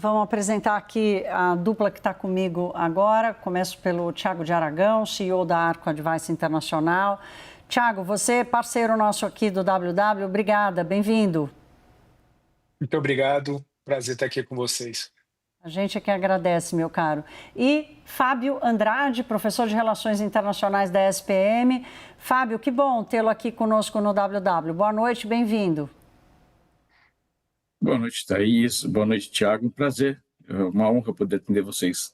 Vamos apresentar aqui a dupla que está comigo agora. Começo pelo Thiago de Aragão, CEO da Arco Advice Internacional. Thiago, você é parceiro nosso aqui do WW. Obrigada, bem-vindo. Muito obrigado, prazer estar aqui com vocês. A gente é que agradece, meu caro. E Fábio Andrade, professor de Relações Internacionais da SPM. Fábio, que bom tê-lo aqui conosco no WW. Boa noite, bem-vindo. Boa noite, Thaís. Boa noite, Thiago. Um prazer. É uma honra poder atender vocês.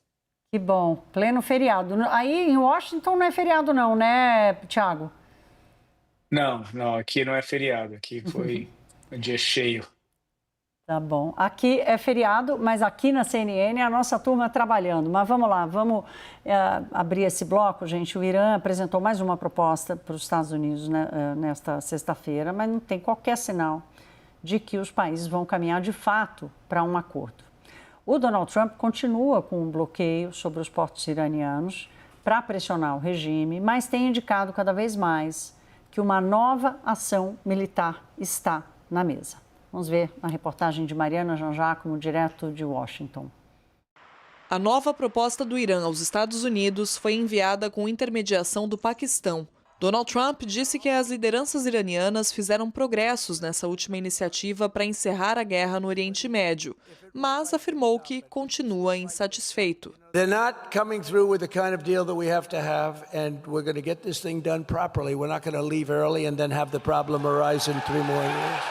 Que bom. Pleno feriado. Aí em Washington não é feriado não, né, Thiago? Não, aqui não é feriado, aqui foi um dia cheio. Tá bom. Aqui é feriado, mas aqui na CNN a nossa turma trabalhando. Mas vamos lá, vamos abrir esse bloco, gente. O Irã apresentou mais uma proposta para os Estados Unidos, né, nesta sexta-feira, mas não tem qualquer sinal de que os países vão caminhar de fato para um acordo. O Donald Trump continua com um bloqueio sobre os portos iranianos para pressionar o regime, mas tem indicado cada vez mais que uma nova ação militar está na mesa. Vamos ver na reportagem de Mariana Janjacomo, direto de Washington. A nova proposta do Irã aos Estados Unidos foi enviada com intermediação do Paquistão. Donald Trump disse que as lideranças iranianas fizeram progressos nessa última iniciativa para encerrar a guerra no Oriente Médio, mas afirmou que continua insatisfeito. They're not coming through with the kind of deal that we have to have, and we're going to get this thing done properly. We're not going to leave early and then have the problem arise in 3 more years.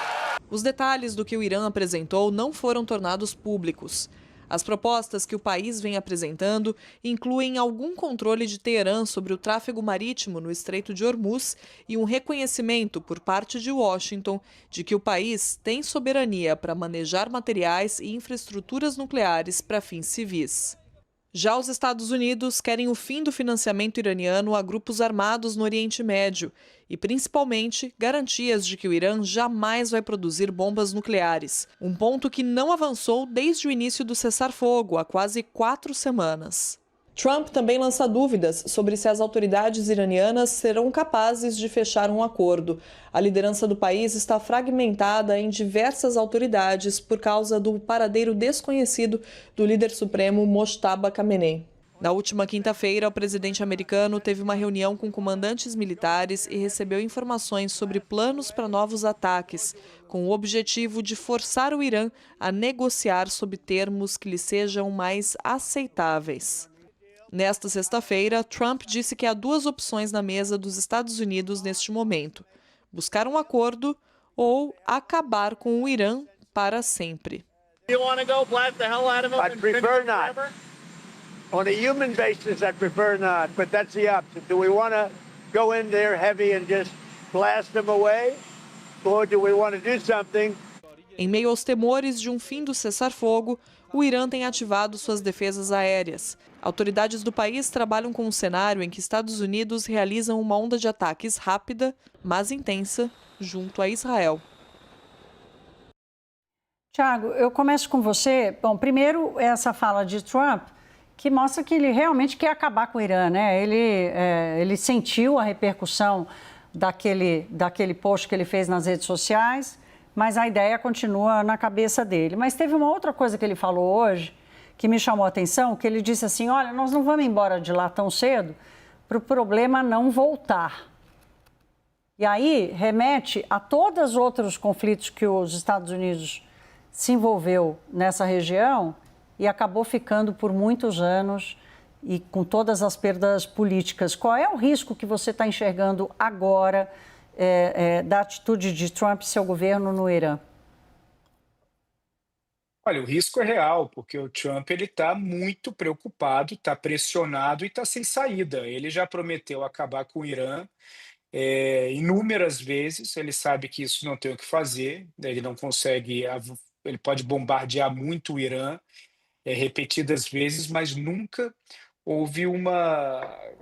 Os detalhes do que o Irã apresentou não foram tornados públicos. As propostas que o país vem apresentando incluem algum controle de Teherã sobre o tráfego marítimo no Estreito de Hormuz e um reconhecimento por parte de Washington de que o país tem soberania para manejar materiais e infraestruturas nucleares para fins civis. Já os Estados Unidos querem o fim do financiamento iraniano a grupos armados no Oriente Médio e, principalmente, garantias de que o Irã jamais vai produzir bombas nucleares, um ponto que não avançou desde o início do cessar-fogo, há quase 4 semanas. Trump também lança dúvidas sobre se as autoridades iranianas serão capazes de fechar um acordo. A liderança do país está fragmentada em diversas autoridades por causa do paradeiro desconhecido do líder supremo Mojtaba Khamenei. Na última quinta-feira, o presidente americano teve uma reunião com comandantes militares e recebeu informações sobre planos para novos ataques, com o objetivo de forçar o Irã a negociar sob termos que lhe sejam mais aceitáveis. Nesta sexta-feira, Trump disse que há 2 opções na mesa dos Estados Unidos neste momento: buscar um acordo ou acabar com o Irã para sempre. I'd prefer not. On a human basis, I'd prefer not, but that's the option. Do we want to go in there heavy and just blast them away? Or do we want to do something? Em meio aos temores de um fim do cessar-fogo, o Irã tem ativado suas defesas aéreas. Autoridades do país trabalham com um cenário em que Estados Unidos realizam uma onda de ataques rápida, mas intensa, junto a Israel. Thiago, eu começo com você. Bom, primeiro, essa fala de Trump, que mostra que ele realmente quer acabar com o Irã, né? Ele sentiu a repercussão daquele post que ele fez nas redes sociais, mas a ideia continua na cabeça dele. Mas teve uma outra coisa que ele falou hoje que me chamou a atenção, que ele disse assim, olha, nós não vamos embora de lá tão cedo para o problema não voltar. E aí remete a todos os outros conflitos que os Estados Unidos se envolveu nessa região e acabou ficando por muitos anos e com todas as perdas políticas. Qual é o risco que você está enxergando agora da atitude de Trump e seu governo no Irã? Olha, o risco é real, porque o Trump ele está muito preocupado, está pressionado e está sem saída. Ele já prometeu acabar com o Irã inúmeras vezes. Ele sabe que isso não tem o que fazer. Ele não consegue. Ele pode bombardear muito o Irã repetidas vezes, mas nunca houve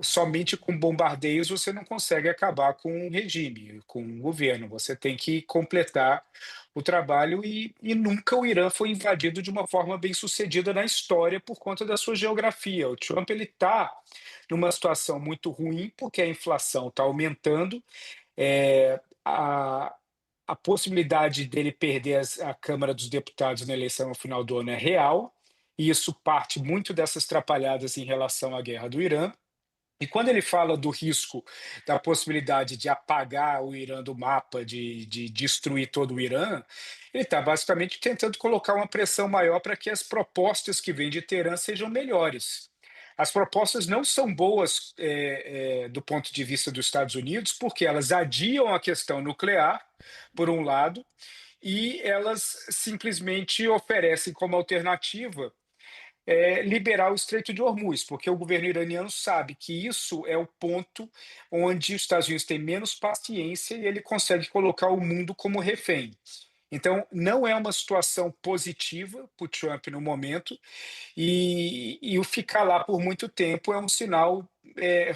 somente com bombardeios você não consegue acabar com um regime, com um governo. Você tem que completar o trabalho e nunca o Irã foi invadido de uma forma bem-sucedida na história por conta da sua geografia. O Trump ele está numa situação muito ruim porque a inflação está aumentando, é, a, a possibilidade dele perder a Câmara dos Deputados na eleição no final do ano é real. e isso parte muito dessas trapalhadas em relação à guerra do Irã. E quando ele fala do risco, da possibilidade de apagar o Irã do mapa, de destruir todo o Irã, ele está basicamente tentando colocar uma pressão maior para que as propostas que vêm de Teherã sejam melhores. As propostas não são boas do ponto de vista dos Estados Unidos, porque elas adiam a questão nuclear, por um lado, e elas simplesmente oferecem como alternativa liberar o Estreito de Hormuz, porque o governo iraniano sabe que isso é o ponto onde os Estados Unidos têm menos paciência e ele consegue colocar o mundo como refém. Então, não é uma situação positiva para o Trump no momento, e o ficar lá por muito tempo é um sinal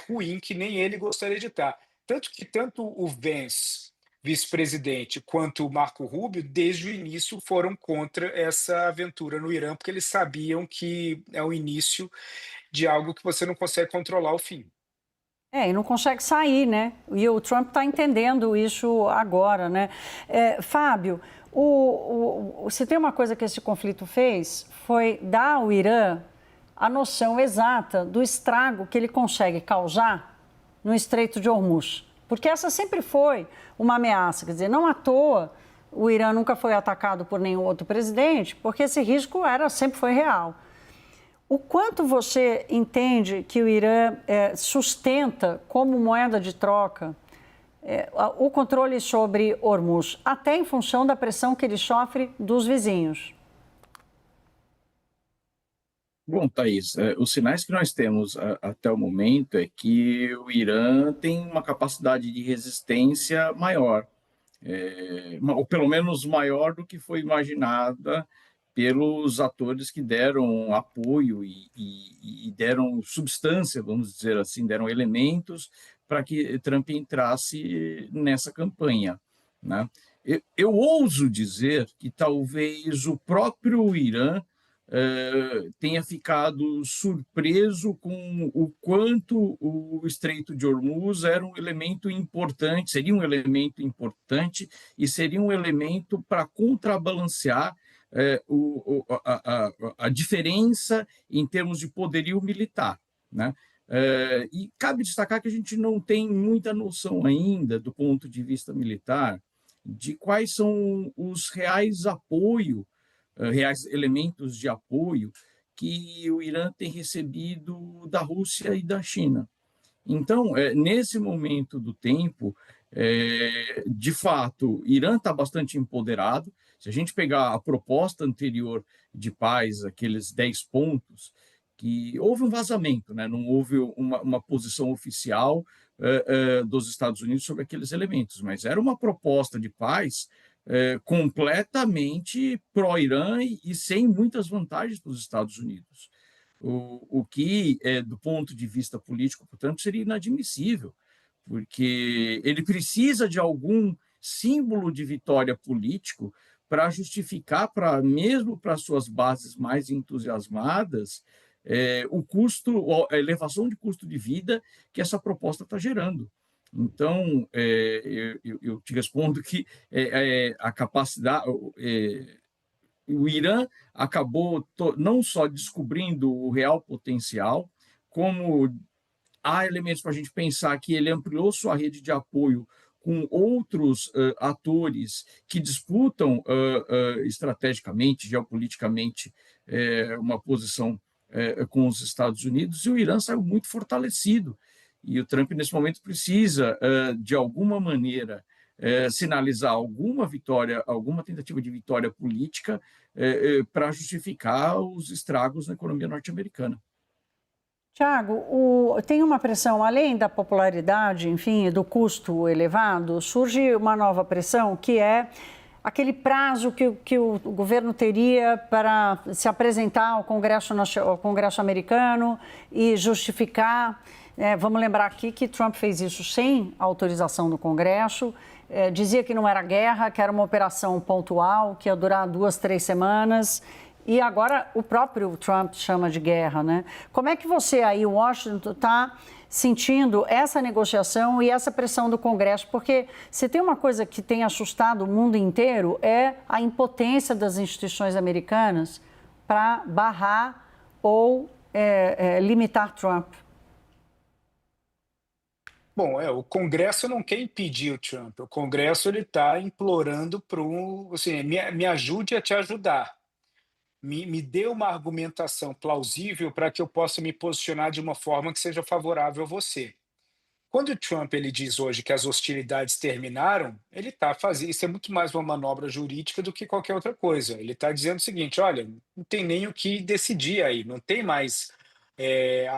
ruim que nem ele gostaria de estar. Tanto que tanto o Vance, vice-presidente, quanto o Marco Rubio, desde o início foram contra essa aventura no Irã, porque eles sabiam que é o início de algo que você não consegue controlar o fim. E não consegue sair, né? E o Trump está entendendo isso agora, né? Fábio, se tem uma coisa que esse conflito fez, foi dar ao Irã a noção exata do estrago que ele consegue causar no Estreito de Hormuz. Porque essa sempre foi uma ameaça, quer dizer, não à toa o Irã nunca foi atacado por nenhum outro presidente, porque esse risco sempre foi real. O quanto você entende que o Irã sustenta como moeda de troca o controle sobre Hormuz, até em função da pressão que ele sofre dos vizinhos? Bom, Thaís, os sinais que nós temos até o momento é que o Irã tem uma capacidade de resistência maior, ou pelo menos maior do que foi imaginada pelos atores que deram apoio e deram substância, vamos dizer assim, deram elementos para que Trump entrasse nessa campanha, né? Eu ouso dizer que talvez o próprio Irã tenha ficado surpreso com o quanto o Estreito de Hormuz era um elemento importante, seria um elemento importante e seria um elemento para contrabalancear a diferença em termos de poderio militar, né? E cabe destacar que a gente não tem muita noção ainda, do ponto de vista militar, de quais são os reais elementos de apoio que o Irã tem recebido da Rússia e da China. Então, nesse momento do tempo, de fato, o Irã está bastante empoderado. Se a gente pegar a proposta anterior de paz, aqueles 10 pontos, que houve um vazamento, né? Não houve uma posição oficial dos Estados Unidos sobre aqueles elementos, mas era uma proposta de paz completamente pró-Irã e sem muitas vantagens para os Estados Unidos. O que, do ponto de vista político, portanto, seria inadmissível, porque ele precisa de algum símbolo de vitória político para justificar, mesmo para suas bases mais entusiasmadas, o custo, a elevação de custo de vida que essa proposta está gerando. Então, eu te respondo que a capacidade... o Irã acabou não só descobrindo o real potencial, como há elementos para a gente pensar que ele ampliou sua rede de apoio com outros atores que disputam estrategicamente, geopoliticamente, uma posição com os Estados Unidos, e o Irã saiu muito fortalecido. E o Trump, nesse momento, precisa, de alguma maneira, sinalizar alguma vitória, alguma tentativa de vitória política para justificar os estragos na economia norte-americana. Tiago, tem uma pressão, além da popularidade, enfim, do custo elevado, surge uma nova pressão, que é aquele prazo que o governo teria para se apresentar ao Congresso americano e justificar. Vamos lembrar aqui que Trump fez isso sem autorização do Congresso, dizia que não era guerra, que era uma operação pontual, que ia durar 2, 3 semanas, e agora o próprio Trump chama de guerra, né? Como é que você aí, Washington, está sentindo essa negociação e essa pressão do Congresso? Porque se tem uma coisa que tem assustado o mundo inteiro é a impotência das instituições americanas para barrar ou limitar Trump? Bom, o Congresso não quer impedir o Trump. O Congresso ele está implorando assim, me ajude a te ajudar. Me dê uma argumentação plausível para que eu possa me posicionar de uma forma que seja favorável a você. Quando o Trump ele diz hoje que as hostilidades terminaram, ele está fazendo isso é muito mais uma manobra jurídica do que qualquer outra coisa. Ele está dizendo o seguinte: olha, não tem nem o que decidir aí, não tem mais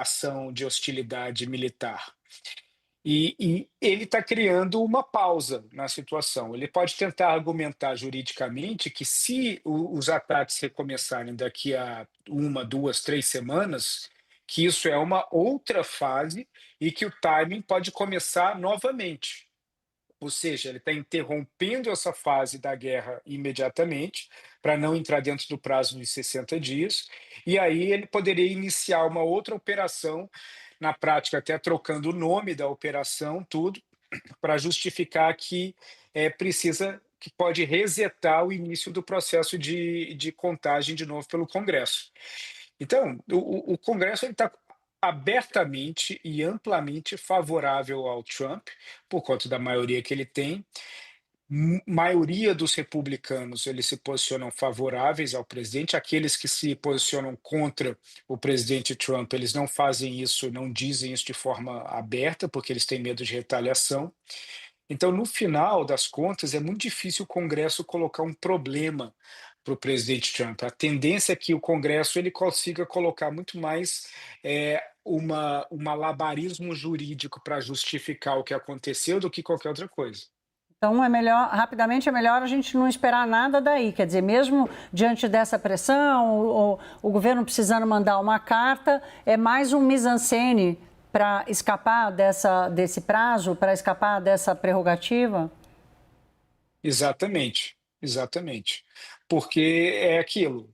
ação de hostilidade militar. E ele está criando uma pausa na situação. Ele pode tentar argumentar juridicamente que, se os ataques recomeçarem daqui a 1, 2, 3 semanas, que isso é uma outra fase e que o timing pode começar novamente. Ou seja, ele está interrompendo essa fase da guerra imediatamente, para não entrar dentro do prazo de 60 dias, e aí ele poderia iniciar uma outra operação, na prática até trocando o nome da operação, tudo, para justificar que que pode resetar o início do processo de contagem de novo pelo Congresso. Então, o Congresso está abertamente e amplamente favorável ao Trump, por conta da maioria que ele tem. Maioria dos republicanos eles se posicionam favoráveis ao presidente. Aqueles que se posicionam contra o presidente Trump, eles não fazem isso, não dizem isso de forma aberta, porque eles têm medo de retaliação. Então, no final das contas, é muito difícil o Congresso colocar um problema para o presidente Trump. A tendência é que o Congresso ele consiga colocar muito mais um malabarismo jurídico para justificar o que aconteceu do que qualquer outra coisa. Então, rapidamente, é melhor a gente não esperar nada daí. Quer dizer, mesmo diante dessa pressão, o governo precisando mandar uma carta, é mais um mise-en-scène para escapar desse prazo, para escapar dessa prerrogativa? Exatamente, exatamente. Porque é aquilo,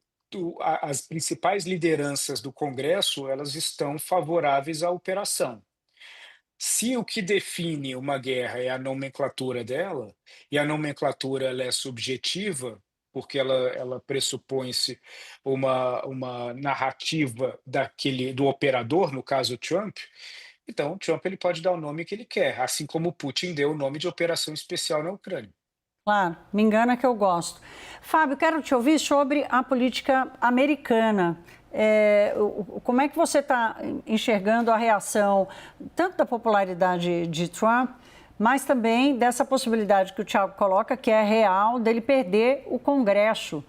as principais lideranças do Congresso, elas estão favoráveis à operação. Se o que define uma guerra é a nomenclatura dela, e a nomenclatura ela é subjetiva, porque ela pressupõe-se uma narrativa do operador, no caso Trump, então o Trump ele pode dar o nome que ele quer, assim como o Putin deu o nome de Operação Especial na Ucrânia. Claro, me engana que eu gosto. Fábio, quero te ouvir sobre a política americana. Como é que você está enxergando a reação tanto da popularidade de Trump, mas também dessa possibilidade que o Thiago coloca, que é real, dele perder o Congresso?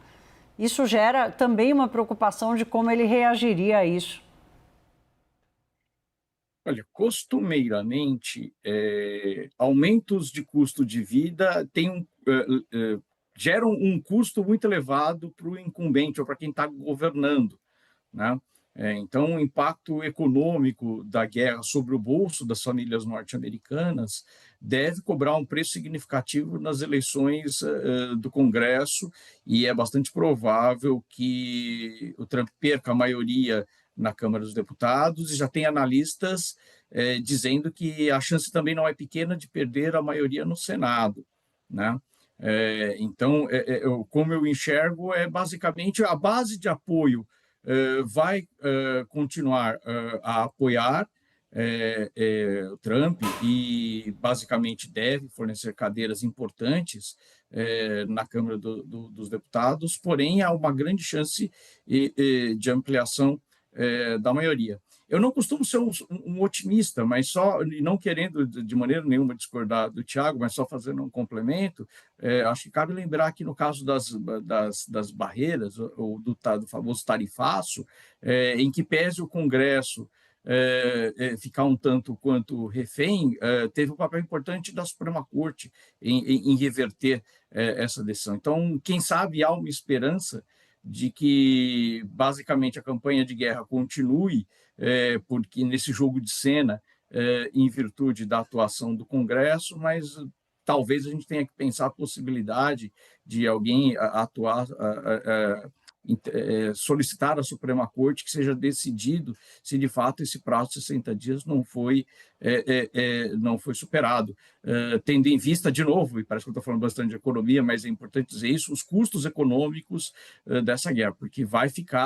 Isso gera também uma preocupação de como ele reagiria a isso. Olha, costumeiramente, aumentos de custo de vida geram um custo muito elevado para o incumbente ou para quem está governando, né? Então, o impacto econômico da guerra sobre o bolso das famílias norte-americanas deve cobrar um preço significativo nas eleições do Congresso, e é bastante provável que o Trump perca a maioria na Câmara dos Deputados, e já tem analistas dizendo que a chance também não é pequena de perder a maioria no Senado, né? Então, como eu enxergo, é basicamente a base de apoio vai continuar a apoiar o Trump, e basicamente deve fornecer cadeiras importantes na Câmara dos Deputados, porém há uma grande chance de ampliação da maioria. Eu não costumo ser um otimista, mas e não querendo de maneira nenhuma discordar do Thiago, mas só fazendo um complemento, acho que cabe lembrar que no caso das barreiras, ou do famoso tarifaço, em que pese o Congresso ficar um tanto quanto refém, teve um papel importante da Suprema Corte em reverter essa decisão. Então, quem sabe há uma esperança de que, basicamente, a campanha de guerra continue, porque nesse jogo de cena, em virtude da atuação do Congresso, mas talvez a gente tenha que pensar a possibilidade de alguém atuar solicitar à Suprema Corte que seja decidido se de fato esse prazo de 60 dias não foi superado, tendo em vista, de novo, e parece que eu estou falando bastante de economia, mas é importante dizer isso, os custos econômicos dessa guerra, porque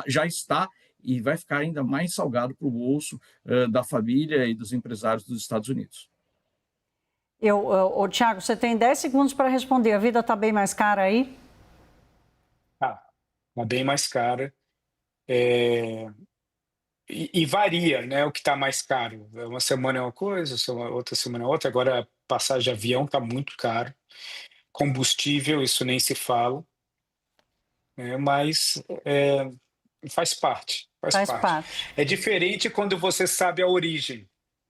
já está e vai ficar ainda mais salgado para o bolso da família e dos empresários dos Estados Unidos. Tiago, você tem 10 segundos para responder. A vida está bem mais cara aí? Está bem mais cara. E varia, né? O que está mais caro. Uma semana é uma coisa, outra semana é outra. Agora, a passagem de avião está muito caro. Combustível, isso nem se fala. Mas faz parte. Faz parte. É diferente quando você sabe a origem.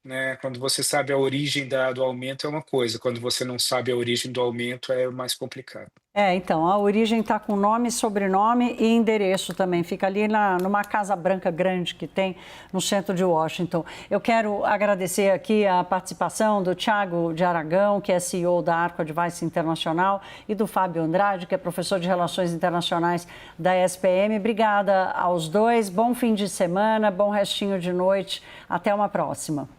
Né? Quando você sabe a origem do aumento é uma coisa. Quando você não sabe a origem do aumento é mais complicado. Então, a origem está com nome, sobrenome e endereço também. Fica ali numa Casa Branca grande que tem no centro de Washington. Eu quero agradecer aqui a participação do Thiago de Aragão, que é CEO da Arco Advice Internacional, e do Fábio Andrade, que é professor de Relações Internacionais da SPM. Obrigada aos dois. Bom fim de semana, bom restinho de noite. Até uma próxima.